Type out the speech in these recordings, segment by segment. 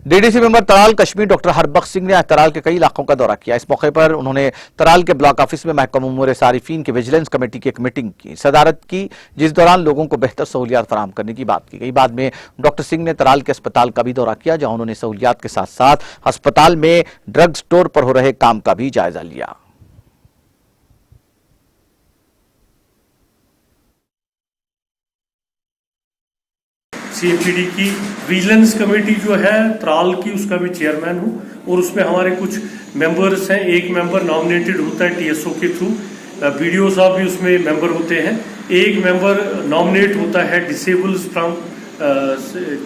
DDC member Tral Kashmir doctor Harbakhsh Singh ने आज तराल के कई इलाकों का दौरा किया। इस मौके पर उन्होंने तराल के ब्लॉक ऑफिस में महकमा उमूर सारिफीन की विजिलेंस कमेटी की एक मीटिंग की सदारत की, जिस दौरान लोगों को बेहतर सहूलियात फराहम करने की बात की गई। बाद में डॉक्टर सिंह ने तराल के अस्पताल का भी दौरा किया, जहां उन्होंने सहूलियात के साथ साथ अस्पताल में ड्रग स्टोर पर हो रहे काम का भी जायजा लिया। सीएपीडी की विजिलेंस कमेटी जो है तराल की, उसका भी चेयरमैन हूँ और उसमें हमारे कुछ मेंबर्स हैं। एक मेंबर नॉमिनेटेड होता है टीएसओ के थ्रू, बीडीओ साहब भी उसमें मेंबर होते हैं। एक मेंबर नॉमिनेट होता है डिसेबल्स फ्रॉम,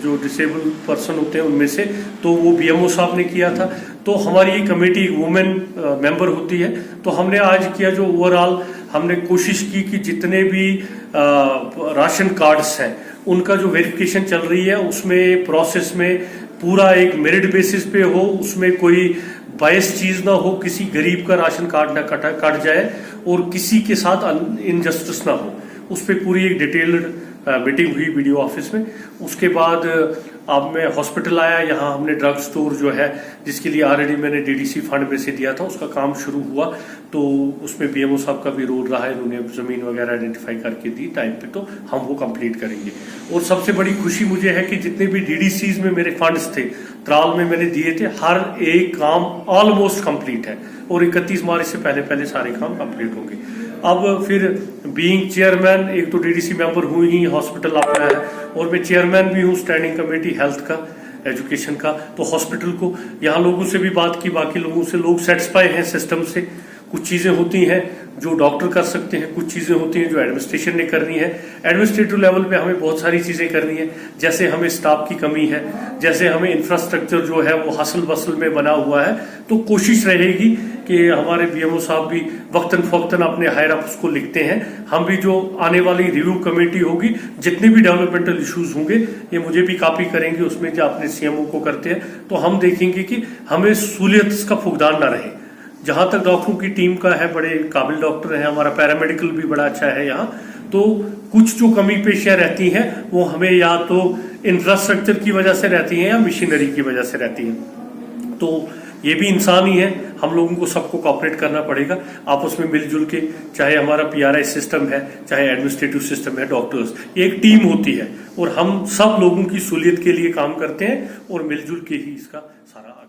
जो डिसेबल पर्सन होते हैं उनमें से, तो वो बीएमओ साहब ने किया था। तो हमारी ये कमेटी वुमेन मेंबर होती है। तो हमने आज किया जो ओवरऑल हमने कोशिश की कि जितने भी राशन कार्ड्स हैं उनका जो वेरिफिकेशन चल रही है उसमें प्रोसेस में पूरा एक मेरिट बेसिस पे हो, उसमें कोई बायस चीज ना हो, किसी गरीब का राशन कार्ड ना कट जाए और किसी के साथ इनजस्टिस ना हो। उस पर पूरी एक डिटेल्ड मीटिंग हुई वीडियो ऑफिस में। उसके बाद अब मैं हॉस्पिटल आया, यहाँ हमने ड्रग स्टोर जो है जिसके लिए ऑलरेडी मैंने डीडीसी फंड में से दिया था उसका काम शुरू हुआ, तो उसमें बीएमओ साहब का भी रोल रहा है। उन्होंने जमीन वगैरह आइडेंटिफाई करके दी टाइम पे, तो हम वो कंप्लीट करेंगे। और सबसे बड़ी खुशी मुझे है कि जितने भी डीडीसीज में मेरे फंड्स थे तराल में मैंने दिए थे, हर एक काम ऑलमोस्ट कंप्लीट है और 31 मार्च से पहले सारे काम कंप्लीट होंगे। अब फिर बीइंग चेयरमैन, एक तो डीडीसी मेंबर हुई ही, हॉस्पिटल अपना है और मैं चेयरमैन भी हूँ स्टैंडिंग कमेटी हेल्थ का, एजुकेशन का। तो हॉस्पिटल को यहाँ लोगों से भी बात की, बाकी लोगों से, लोग सेटिस्फाई हैं सिस्टम से। कुछ चीजें होती हैं जो डॉक्टर कर सकते हैं, कुछ चीजें होती हैं जो एडमिनिस्ट्रेशन ने करनी है। एडमिनिस्ट्रेटिव लेवल पे हमें बहुत सारी चीजें करनी है, जैसे हमें स्टाफ की कमी है, जैसे हमें इंफ्रास्ट्रक्चर जो है वो हसल बसल में बना हुआ है। तो कोशिश रहेगी कि हमारे बीएमओ साहब भी वक्तन फवक्तन अपने हायर अप्स को लिखते हैं। हम भी जो आने वाली रिव्यू कमेटी होगी, जितने भी डेवलपमेंटल इश्यूज होंगे ये मुझे भी कॉपी करेंगे उसमें, जो अपने सीएमओ को करते हैं। तो हम देखेंगे कि हमें सहूलियत का फुकदान ना रहे। जहां तक डॉक्टरों की टीम का है, बड़े काबिल डॉक्टर हैं, हमारा पैरामेडिकल भी बड़ा अच्छा है यहाँ। तो कुछ जो कमी पेशियां रहती हैं वो हमें या तो इंफ्रास्ट्रक्चर की वजह से रहती हैं या मशीनरी की वजह से रहती हैं। तो ये भी इंसान ही है, हम लोगों को सबको कॉपरेट करना पड़ेगा आपस में मिलजुल के। चाहे हमारा पीआरआई सिस्टम है, चाहे एडमिनिस्ट्रेटिव सिस्टम है, डॉक्टर्स, एक टीम होती है और हम सब लोगों की सहूलियत के लिए काम करते हैं और मिलजुल के ही इसका सारा